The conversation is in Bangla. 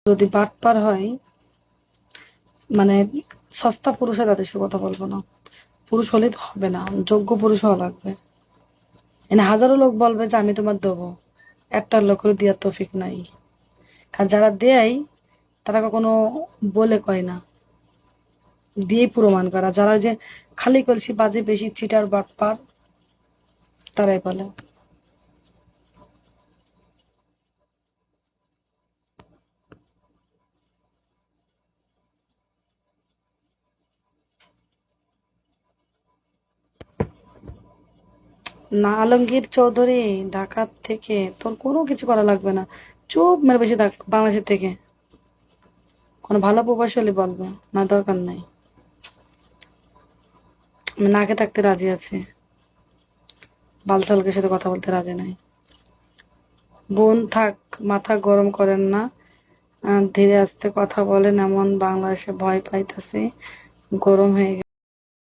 যদি বাটপার হয়, মানে সস্তা পুরুষ হয় তাদের সাথে কথা বলবো না। পুরুষ হলে তো হবে না, যোগ্য পুরুষ হওয়া লাগবে। এনে হাজারো লোক বলবে যে আমি তোমার দেবো, একটা লোকের দেওয়ার তৌফিক নাই। আর যারা দেয় তারা কখনো বলে কয় না, দিয়েই প্রমাণ করা। যারা ওই যে খালি কলসি বাজে বেশি চিটার বাটপার, তারাই বলে। না আলমগীর চৌধুরী, ঢাকা থেকে তোর কোনো কিছু করা লাগবে না। চুপ মেরে বেশি থাক বাংলাদেশের থেকে। কোনো ভালো প্রবাসী হলে বলবে, না দরকার নাই। আমি নাকে থাকতে রাজি আছি, বালছালকের সাথে কথা বলতে রাজি নাই। বোন থাক, মাথা গরম করেন না। ধীরে আস্তে কথা বলেন, এমন বাংলাদেশে ভয় পাইতাছি, গরম হয়ে গেছে।